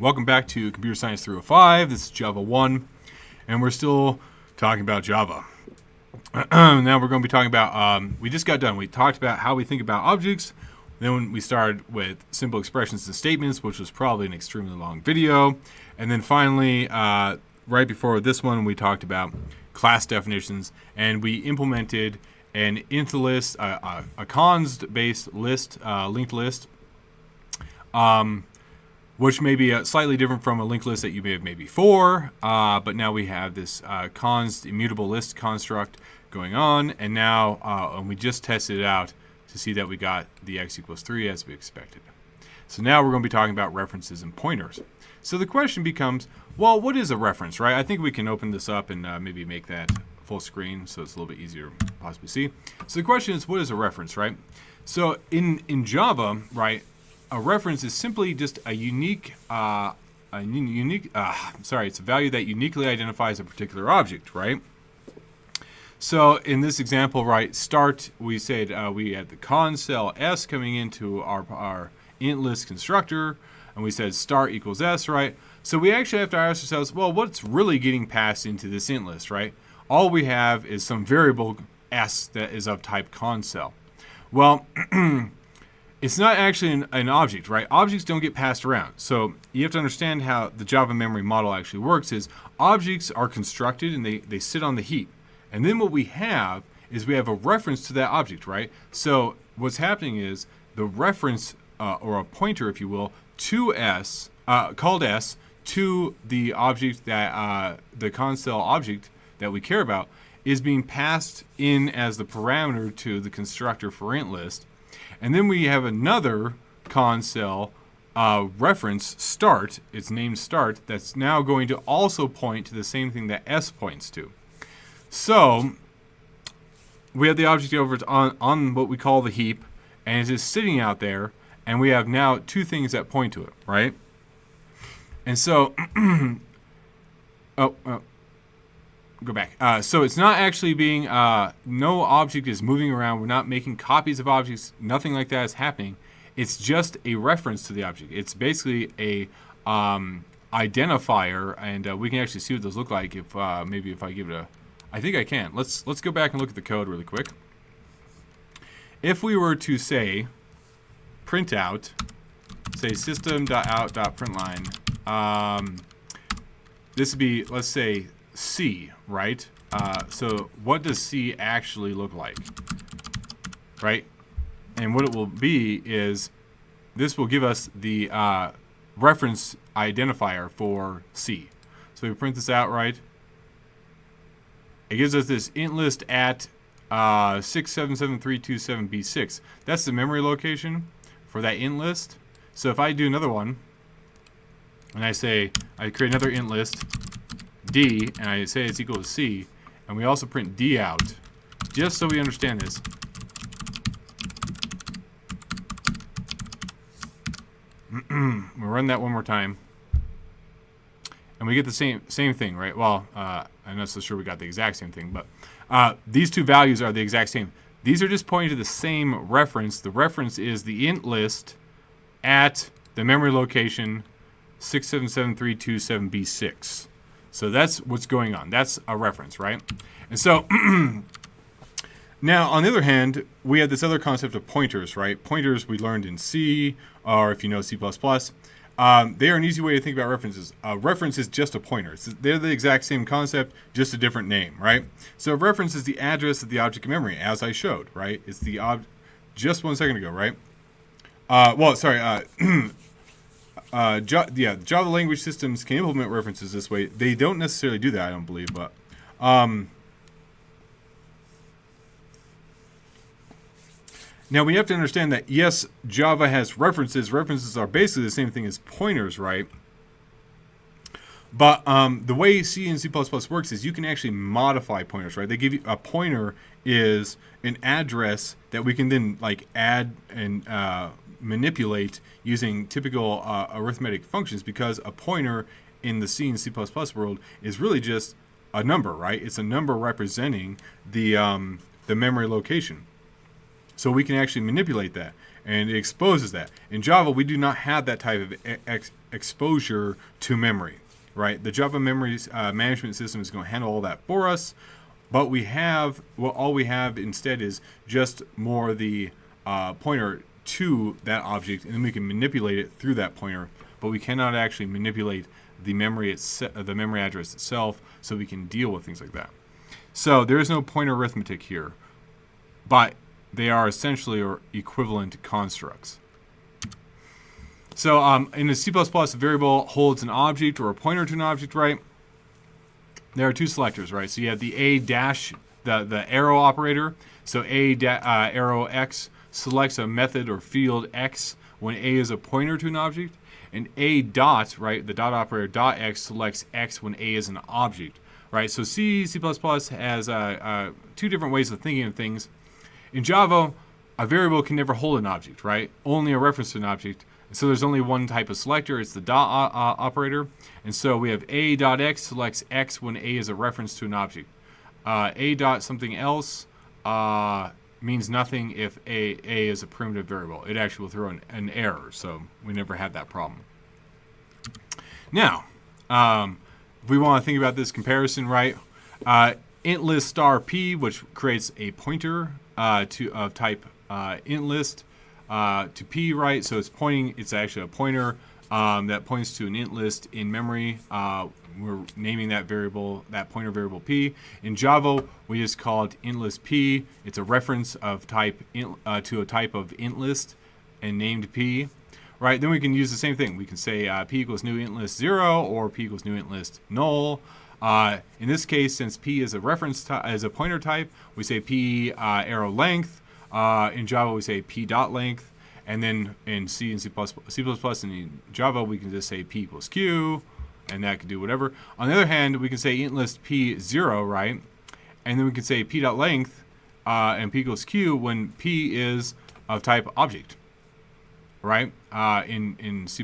Welcome back to Computer Science 305. This is Java 1, and we're still talking about Java. Now we're going to be talking about, we just got done. We talked about how we think about objects. Then we started with simple expressions and statements, which was probably an extremely long video. And then finally, right before this one, we talked about class definitions, and we implemented an int list, a cons-based list, linked list, which may be slightly different from a linked list that you may have made before, but now we have this const immutable list construct going on, and now and we just tested it out to see that we got the x equals 3 as we expected. So now we're going to be talking about references and pointers. So the question becomes, well, what is a reference, right? I think we can open this up and maybe make that full screen so it's a little bit easier to possibly see. So the question is, what is a reference, right? So in Java, right, a reference is simply just a unique, it's a value that uniquely identifies a particular object, right? So in this example, right, start, we said we had the con cell s coming into our int list constructor, and we said start equals s, right? So we actually have to ask ourselves, well, what's really getting passed into this int list, right? All we have is some variable s that is of type con cell. Well, it's not actually an object, right? Objects don't get passed around. So you have to understand how the Java memory model actually works is objects are constructed and they sit on the heap. And then what we have is we have a reference to that object, right? So what's happening is the reference, or a pointer, if you will, to s, called s, to the object that, the console object that we care about, is being passed in as the parameter to the constructor for int list. And then we have another console reference start, it's named start, that's now going to also point to the same thing that s points to. So we have the object over on what we call the heap, and it's just sitting out there, and we have now two things that point to it, right? And so, go back. So it's not actually being, no object is moving around. We're not making copies of objects. Nothing like that is happening. It's just a reference to the object. It's basically a identifier, and we can actually see what those look like if maybe if I give it a, I think I can. Let's go back and look at the code really quick. If we were to say print out, say system.out.println, this would be, let's say, C, right? So what does C actually look like, right? And what it will be is this will give us the reference identifier for C. So we print this out, right? It gives us this int list at 6773227B6. That's the memory location for that int list. So if I do another one, and I say, I create another int list, D, and I say it's equal to C, and we also print D out, just so we understand this. We'll run that one more time. And we get the same thing, right? Well, I'm not so sure we got the exact same thing, but these two values are the exact same. These are just pointing to the same reference. The reference is the int list at the memory location 6773227B6. So that's what's going on. That's a reference, right? And so now, on the other hand, we have this other concept of pointers, right? Pointers we learned in C, or if you know C++. They are an easy way to think about references. A reference is just a pointer. They're the exact same concept, just a different name, right? So a reference is the address of the object in memory, as I showed, right? It's the just 1 second ago, right? Java language systems can implement references this way. They don't necessarily do that, I don't believe, but now we have to understand that, yes, Java has references. References are basically the same thing as pointers, right? But the way C and C++ works is you can actually modify pointers, right? They give you a pointer is an address that we can then like add and manipulate using typical arithmetic functions, because a pointer in the C and C++ world is really just a number, right? It's a number representing the memory location. So we can actually manipulate that, and it exposes that. In Java, we do not have that type of exposure to memory, right? The Java memory management system is going to handle all that for us, but we have, well, all we have instead is just more the pointer to that object, and then we can manipulate it through that pointer, but we cannot actually manipulate the memory address itself, so we can deal with things like that. So there is no pointer arithmetic here, but they are essentially or equivalent constructs. So in a C++, a variable holds an object or a pointer to an object, right? There are two selectors, right? So you have the a dash, the arrow operator. So arrow x selects a method or field x when a is a pointer to an object, and a dot, right, the dot operator dot x selects x when a is an object, right? So C++ has two different ways of thinking of things. In Java, a variable can never hold an object, right? Only a reference to an object. So there's only one type of selector. It's the dot operator. And so we have a dot x selects x when a is a reference to an object. A dot something else means nothing if a is a primitive variable. It actually will throw an error. So we never had that problem. Now, if we want to think about this comparison, right? Int list star p, which creates a pointer of type int list to p, right? So it's actually a pointer that points to an int list in memory. We're naming that pointer variable p. In Java, we just call it int list p. It's a reference of type to a type of int list and named p, right? Then we can use the same thing. We can say p equals new int list 0 or p equals new int list null. In this case, since p is a reference as a pointer type, we say p arrow length. In Java, we say p dot length, and then in C and C++, and in Java, we can just say p equals q, and that can do whatever. On the other hand, we can say int list p 0, right, and then we can say p dot length and p equals q when p is of type object, right? In C++,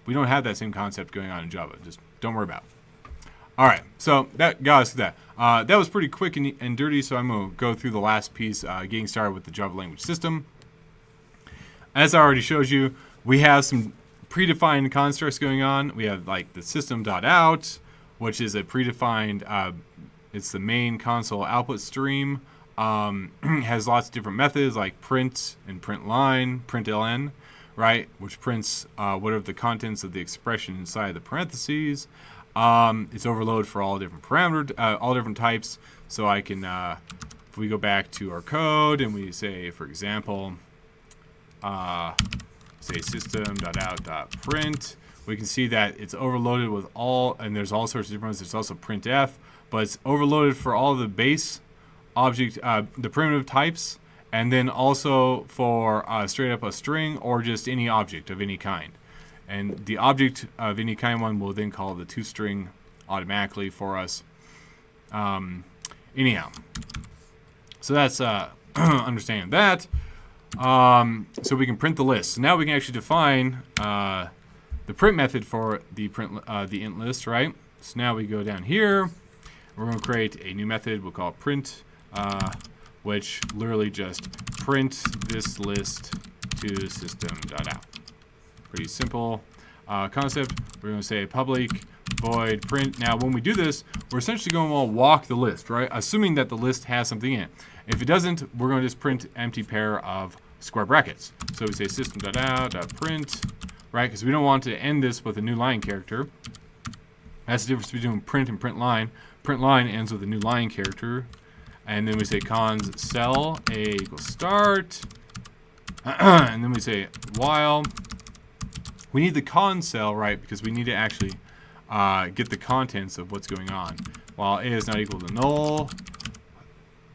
we don't have that same concept going on in Java. Just don't worry about it. All right, so that got us to that. That was pretty quick and dirty, so I'm going to go through the last piece, getting started with the Java language system. As I already showed you, we have some predefined constructs going on. We have like the system.out, which is a predefined, it's the main console output stream. Has lots of different methods like print and println, right, which prints what are the contents of the expression inside the parentheses. It's overloaded for all different parameters, all different types. So I can, if we go back to our code and we say, for example, say system.out.print, we can see that it's overloaded with all, and there's all sorts of different ones. There's also printf, but it's overloaded for all the base object, the primitive types, and then also for straight up a string or just any object of any kind. And the object of any kind one will then call the toString automatically for us. Anyhow, so that's understanding that. So we can print the list. So now we can actually define the print method for the int list, right? So now we go down here. We're going to create a new method. We'll call it print, which literally just print this list to system.out. Pretty simple concept. We're going to say public void print. Now, when we do this, we're essentially going to walk the list, right? Assuming that the list has something in it. If it doesn't, we're going to just print empty pair of square brackets. So we say system.out.print, right? Because we don't want to end this with a new line character. That's the difference between print and print line. Print line ends with a new line character. And then we say cons cell a equals start. And then we say while. We need the con cell, right, because we need to actually get the contents of what's going on. While a is not equal to null,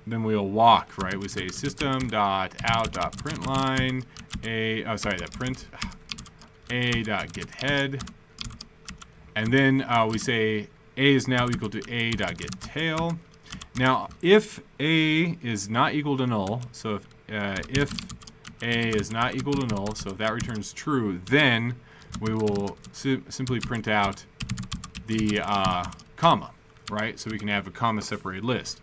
then we'll walk, right? We say system.out.println print a.getHead, and then we say a is now equal to a.getTail. Now, if a is not equal to null, so if a is not equal to null, so if that returns true, then we will simply print out the comma, right? So we can have a comma separated list.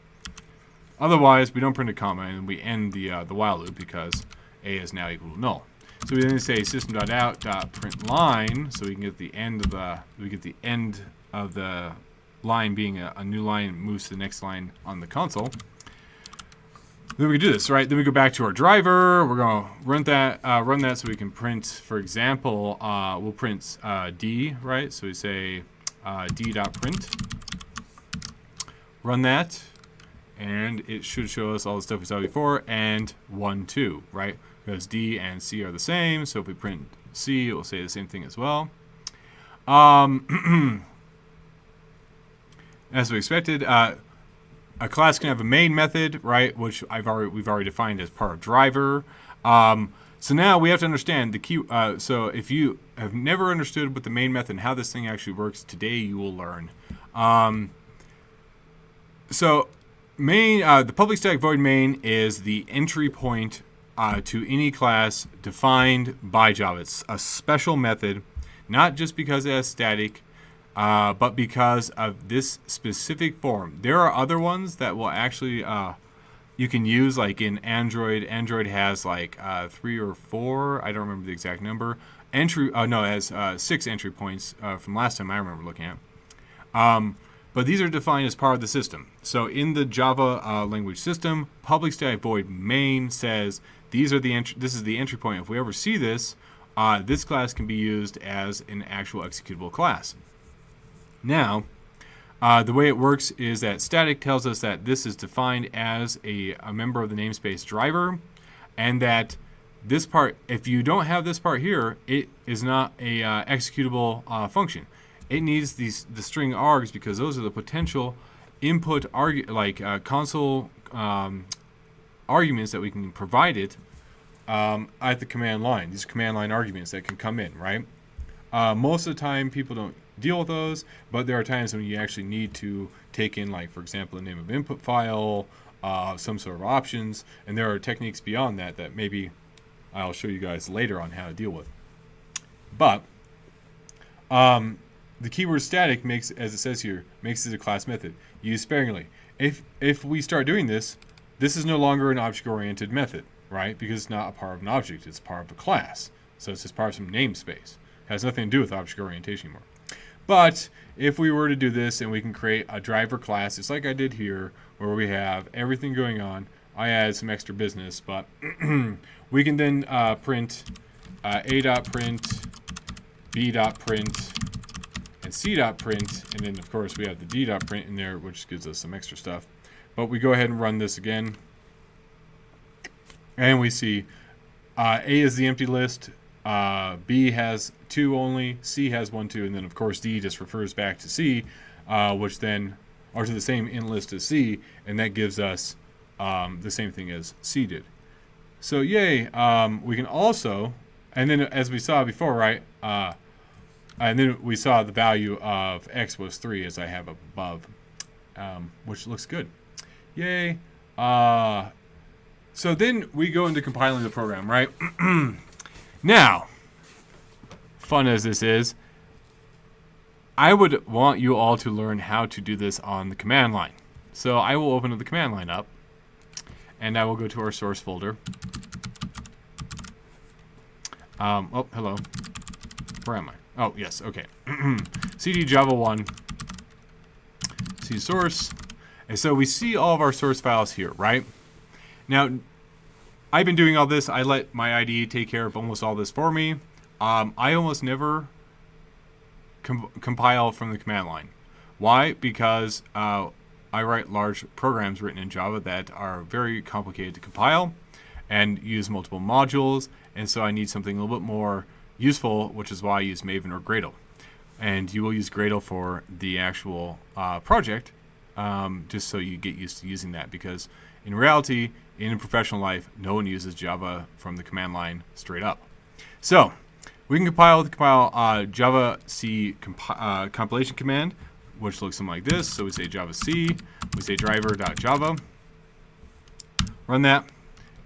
Otherwise, we don't print a comma and we end the while loop because a is now equal to null. So we then say system.out.println, so we can get the end of the line being a new line, moves to the next line on the console. Then we can do this, right? Then we go back to our driver. We're going to run that so we can print, for example, we'll print d, right? So we say d.print. Run that, and it should show us all the stuff we saw before, and 1, 2, right? Because d and c are the same, so if we print c, it will say the same thing as well. As we expected, a class can have a main method, right, which we've already defined as part of driver. So now we have to understand the key. So if you have never understood what the main method and how this thing actually works, today you will learn. So the public static void main is the entry point to any class defined by Java. It's a special method, not just because it has static, but because of this specific form. There are other ones that will actually you can use, like in Android. Android has like 3 or 4. I don't remember the exact number. It has 6 entry points from last time I remember looking at. But these are defined as part of the system. So in the Java language system, public static void main says this is the entry point. If we ever see this, this class can be used as an actual executable class. Now, the way it works is that static tells us that this is defined as a member of the namespace driver, and that this part, if you don't have this part here, it is not a executable function. It needs the string args because those are the potential input console arguments that we can provide it at the command line. These command line arguments that can come in, right? Most of the time, people don't deal with those, but there are times when you actually need to take in, like, for example, the name of input file, some sort of options, and there are techniques beyond that that maybe I'll show you guys later on how to deal with. But the keyword static makes, as it says here, makes it a class method. Used sparingly. If we start doing this, this is no longer an object-oriented method, right? Because it's not a part of an object. It's part of a class. So it's just part of some namespace. It has nothing to do with object orientation anymore. But if we were to do this and we can create a driver class, it's like I did here, where we have everything going on. I added some extra business, but we can then print a.print, b.print, and c.print, and then of course we have the d.print in there, which gives us some extra stuff. But we go ahead and run this again, and we see A is the empty list, B has 2 only, C has 1, 2, and then of course D just refers back to C, which then are to the same int list as C, and that gives us the same thing as C did. So yay, we can also, and then as we saw before, right, and then we saw the value of x was 3 as I have up above, which looks good. Yay. So then we go into compiling the program, right? Now, fun as this is, I would want you all to learn how to do this on the command line. So I will open the command line up, and I will go to our source folder. Oh, hello. Where am I? Oh, yes, okay. cd java1, c source. And so we see all of our source files here, right? Now, I've been doing all this. I let my IDE take care of almost all this for me. I almost never compile from the command line. Why? Because I write large programs written in Java that are very complicated to compile and use multiple modules, and so I need something a little bit more useful, which is why I use Maven or Gradle. And you will use Gradle for the actual project, just so you get used to using that, because in reality, in professional life, no one uses Java from the command line straight up. So we can compile Java C compilation command, which looks something like this. So we say Java C, we say driver.java, run that,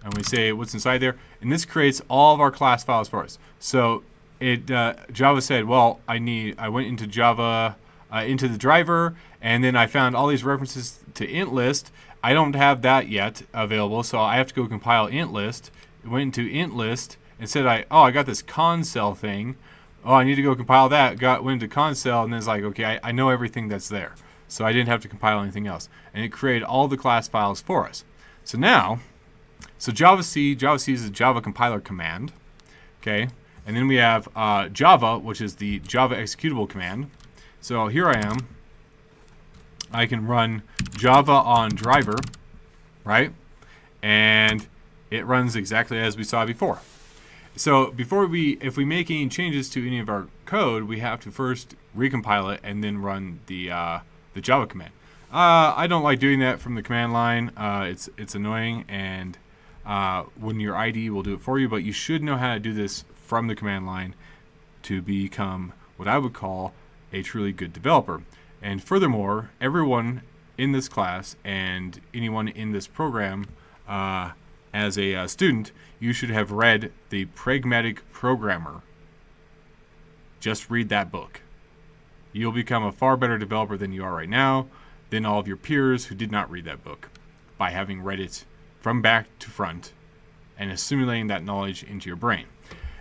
and we say what's inside there, and this creates all of our class files for us. So Java said, well, I went into Java into the driver, and then I found all these references to int list. I don't have that yet available, so I have to go compile int list. Went into int list and said I got this consel thing. Oh, I need to go compile that. Went into consel, and then it's like, okay, I know everything that's there, so I didn't have to compile anything else, and it created all the class files for us. So now, Java-C is a Java compiler command, okay, and then we have Java, which is the Java executable command. So here I am. I can run Java on driver, right, and it runs exactly as we saw before. So if we make any changes to any of our code, we have to first recompile it and then run the Java command. I don't like doing that from the command line. It's annoying, and when your IDE will do it for you, but you should know how to do this from the command line to become what I would call a truly good developer. And furthermore, everyone in this class and anyone in this program as a student, you should have read The Pragmatic Programmer. Just read that book. You'll become a far better developer than you are right now, than all of your peers who did not read that book, by having read it from back to front and assimilating that knowledge into your brain.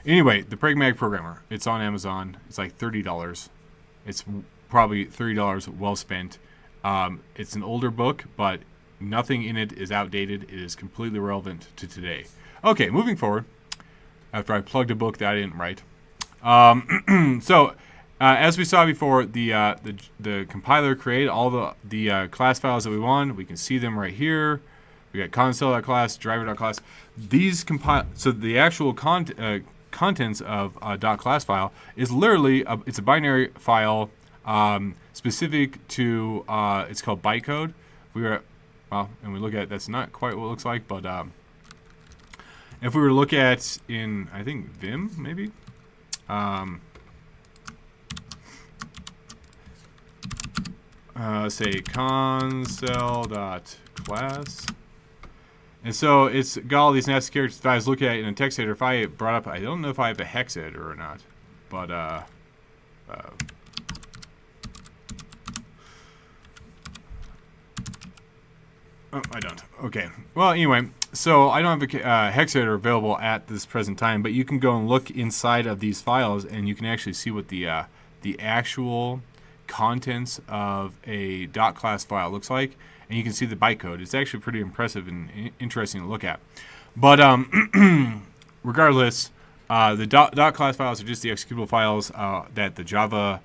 Anyway, The Pragmatic Programmer. It's on Amazon. It's like $30. It's probably $30 well spent. It's an older book, but nothing in it is outdated. It is completely relevant to today. Okay, moving forward, after I plugged a book that I didn't write. As we saw before, the compiler created all the class files that we want. We can see them right here. We got console.class, driver.class. So the actual contents of a .class file is literally it's a binary file specific to it's called bytecode. And we look at it, that's not quite what it looks like, but if we were to look at in, I think, Vim, maybe, say console.class, and so it's got all these nasty characters. If I was looking at it in a text editor, if I brought up, I don't know if I have a hex editor or not, but oh, I don't. Okay. Well, anyway, so I don't have a hex editor available at this present time, but you can go and look inside of these files, and you can actually see what the actual contents of a .class file looks like, and you can see the bytecode. It's actually pretty impressive and interesting to look at. But regardless, the .class files are just the executable files that the Java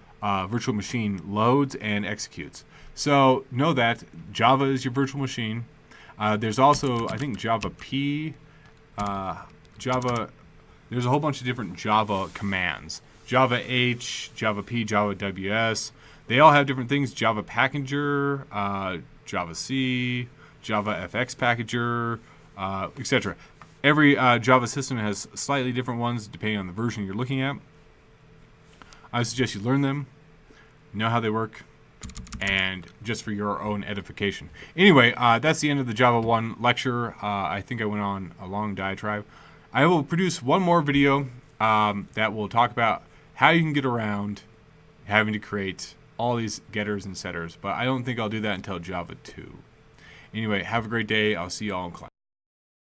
virtual machine loads and executes. So know that Java is your virtual machine. There's also, I think, Java P, there's a whole bunch of different Java commands. Java H, Java P, Java WS. They all have different things. Java Packager, Java C, Java FX Packager, etc. Every Java system has slightly different ones depending on the version you're looking at. I suggest you learn them, know how they work, and just for your own edification. Anyway, that's the end of the Java 1 lecture. I think I went on a long diatribe. I will produce one more video that will talk about how you can get around having to create all these getters and setters, but I don't think I'll do that until Java 2. Anyway, have a great day. I'll see you all in class.